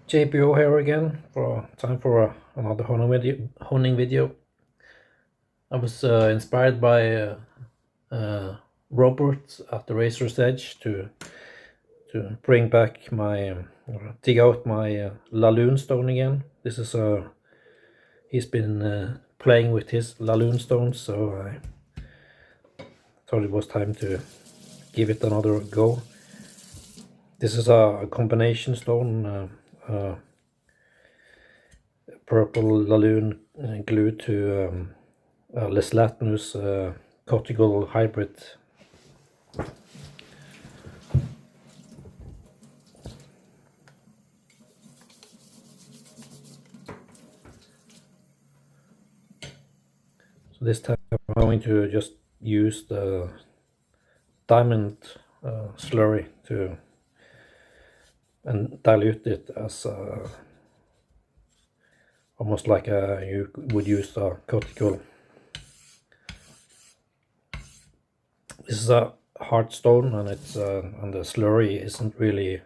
JPO here again for time for another honing video. I was inspired by Robert at the Razor's Edge to bring back my or dig out my LaLunicot again. This is he's been playing with his LaLunicot, so I thought it was time to give it another go. This is a combination stone, purple LaLune glued to Leslatinus cortical hybrid. So this time I'm going to just use the diamond slurry and dilute it as almost like you would use a cortical. This is a hard stone, and it's and the slurry isn't really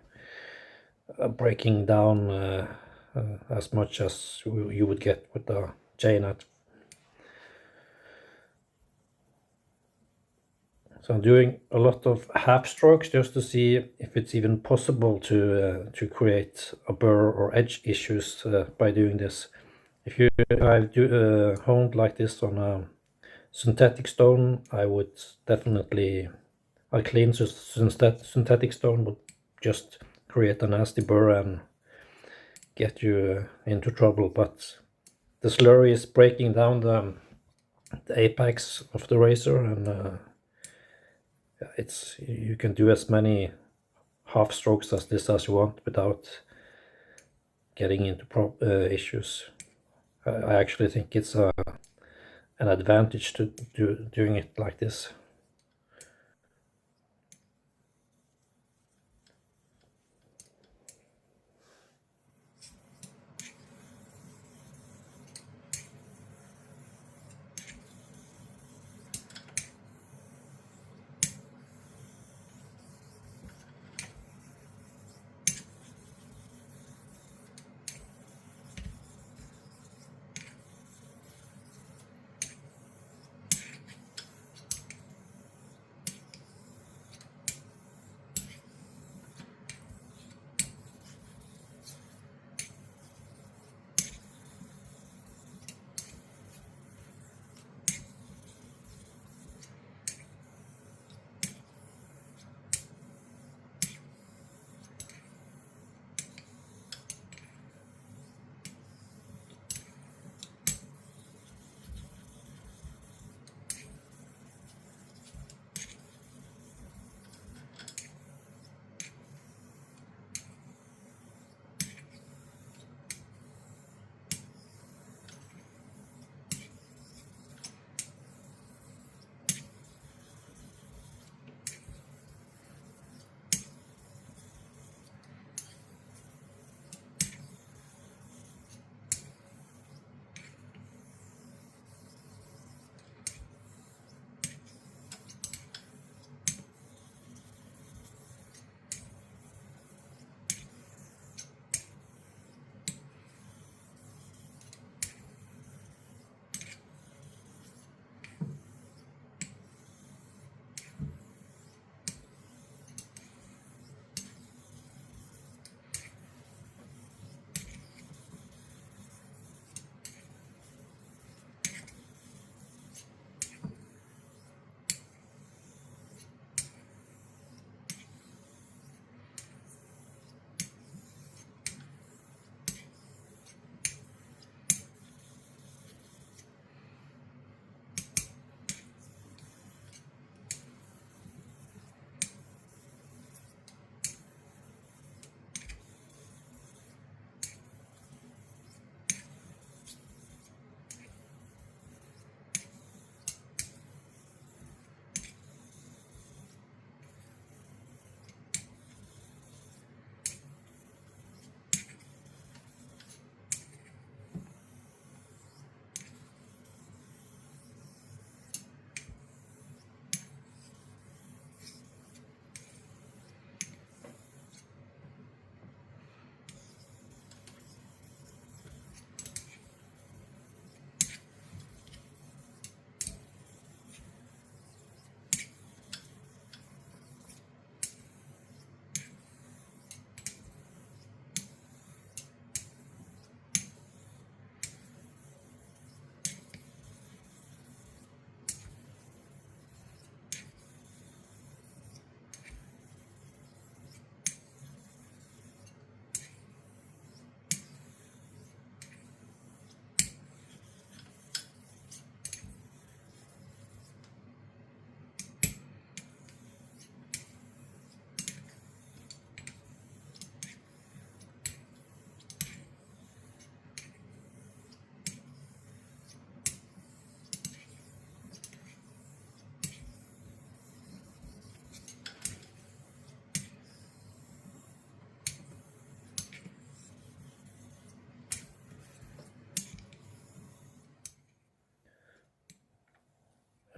breaking down as much as you would get with the J-nut. So I'm doing a lot of half strokes just to see if it's even possible to create a burr or edge issues by doing this. If I've honed like this on a synthetic stone, I would definitely, a clean synthetic stone would just create a nasty burr and get you into trouble. But the slurry is breaking down the apex of the razor, and you can do as many half strokes as this as you want without getting into issues. I actually think it's an advantage to doing it like this.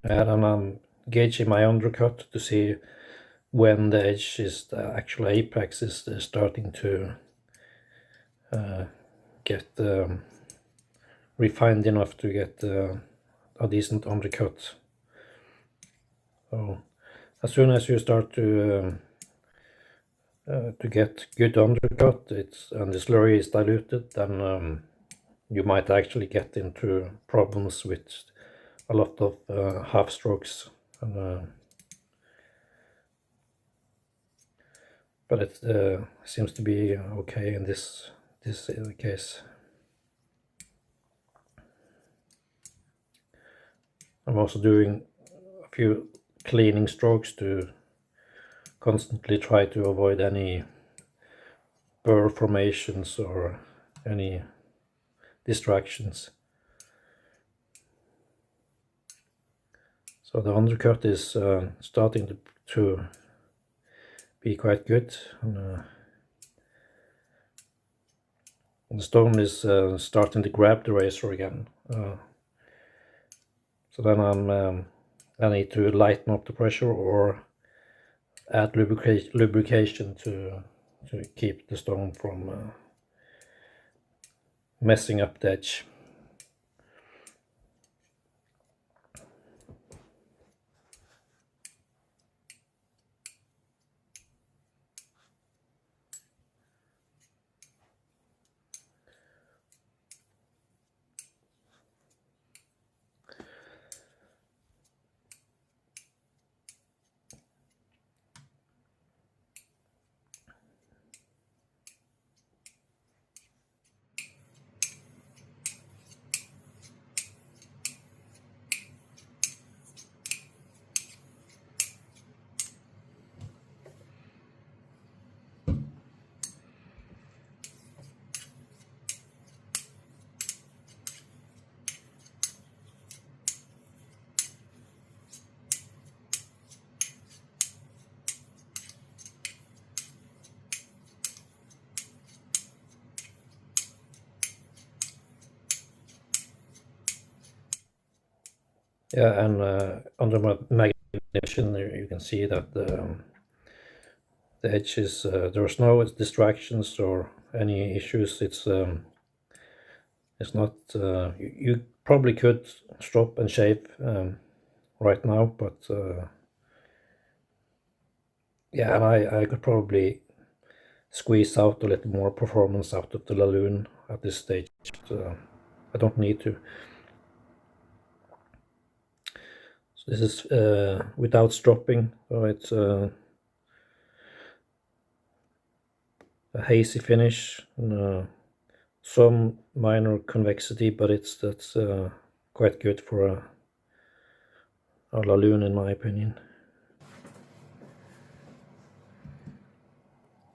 And I'm gauging my undercut to see when the edge is, the actual apex is starting to get refined enough to get a decent undercut. So as soon as you start to get good undercut, and the slurry is diluted, then you might actually get into problems with a lot of half strokes. But it seems to be okay in this case. I'm also doing a few cleaning strokes to constantly try to avoid any burr formations or any distractions. So the undercut is starting to be quite good, and the stone is starting to grab the razor again. So then I need to lighten up the pressure or add lubrication to keep the stone from messing up the edge. Yeah, and under magnification you can see that the edge is, there's no distractions or any issues. It's not, you probably could stop and shave right now, but yeah, and I could probably squeeze out a little more performance out of the LaLunicot at this stage, but I don't need to. So this is without stropping, so it's a hazy finish, and some minor convexity, but that's quite good for a LaLunicot in my opinion.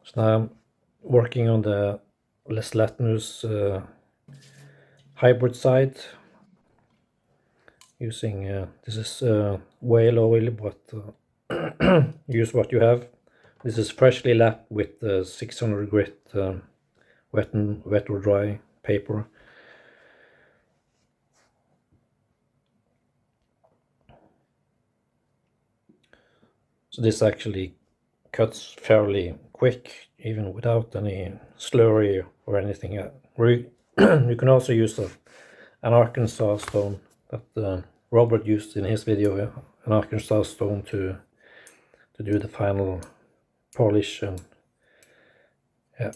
So now I'm working on the LaLunicot's hybrid side, using this is whale oil, but use what you have. This is freshly lapped with 600 grit wet or dry paper. So this actually cuts fairly quick, even without any slurry or anything. You can also use an Arkansas stone that Robert used in his video, an Arkansas stone to do the final polish, and yeah.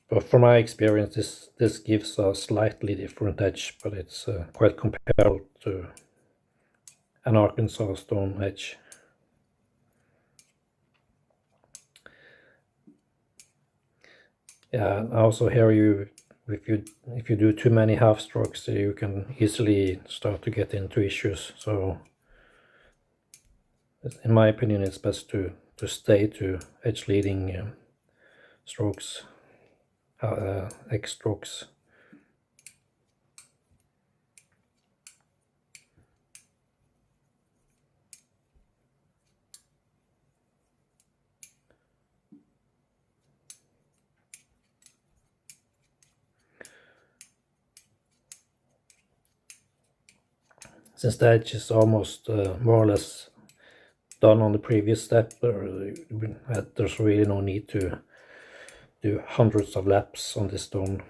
But from my experience, this gives a slightly different edge, but it's quite comparable to an Arkansas stone edge. Yeah, and also here if you do too many half strokes, you can easily start to get into issues. So in my opinion, it's best to stay to edge leading strokes, X strokes. since the edge is almost more or less done on the previous step, there's really no need to do hundreds of laps on this stone.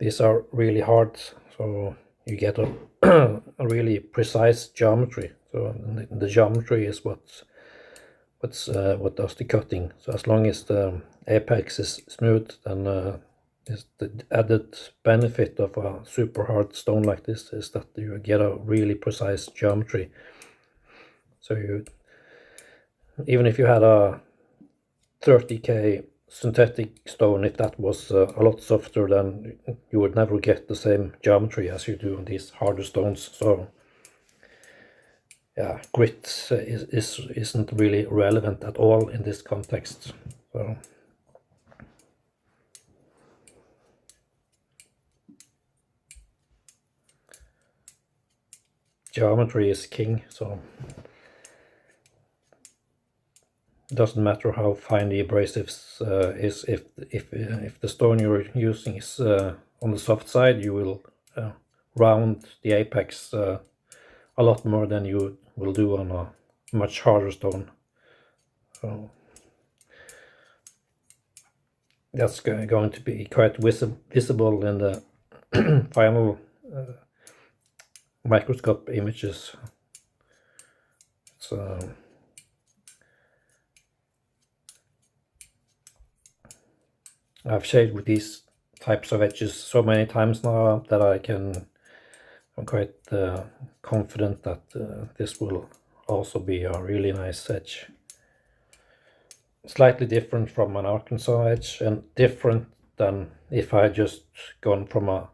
These are really hard, so you get a, a really precise geometry. So the geometry is what does the cutting. So as long as the apex is smooth, then is the added benefit of a super hard stone like this is that you get a really precise geometry. So you, even if you had a 30K synthetic stone, if that was a lot softer, then you would never get the same geometry as you do on these harder stones. So yeah, grit isn't really relevant at all in this context. So geometry is king, so it doesn't matter how fine the abrasives is. If the stone you're using is on the soft side, you will round the apex a lot more than you will do on a much harder stone. So that's going to be quite visible in the final microscope images. So I've shaded with these types of edges so many times now that I'm quite confident that this will also be a really nice edge. Slightly different from an Arkansas edge, and different than if I just gone from a,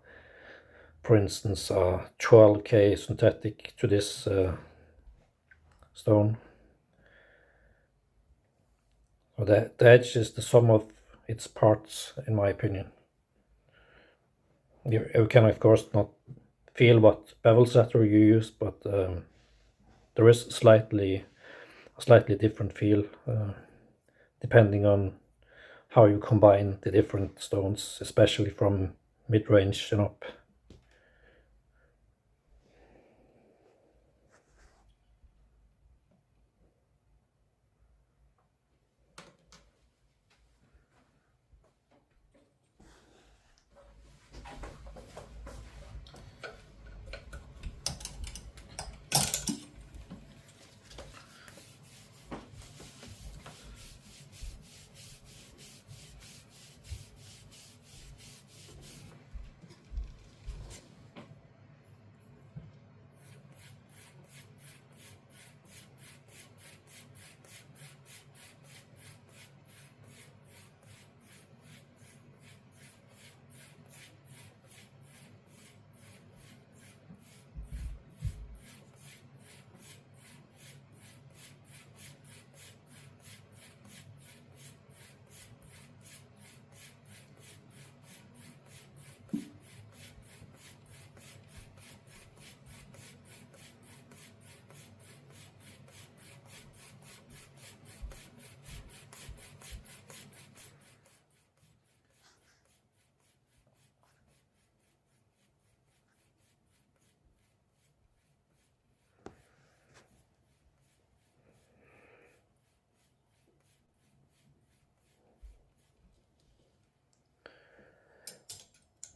for instance, a 12K synthetic to this stone. So the edge is the sum of its parts, in my opinion. You can of course not feel what bevel setter you use, but there is a slightly different feel depending on how you combine the different stones, especially from mid-range and up.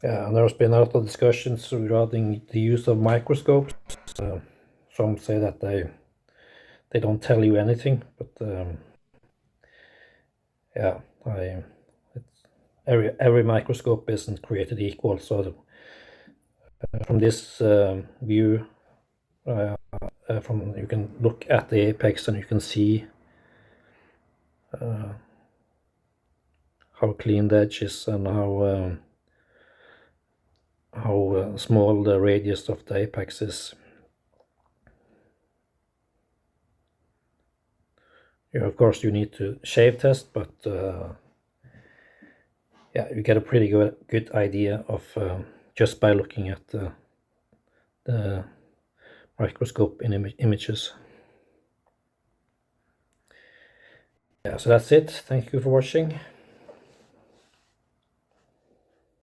Yeah, and there's been a lot of discussions regarding the use of microscopes. Some say that they don't tell you anything, but yeah, every microscope isn't created equal. So from this view, you can look at the apex and you can see how clean the edge is and how small the radius of the apex is. Of course, you need to shave test, but yeah, you get a pretty good idea of just by looking at the microscope in images. Yeah, so that's it. Thank you for watching.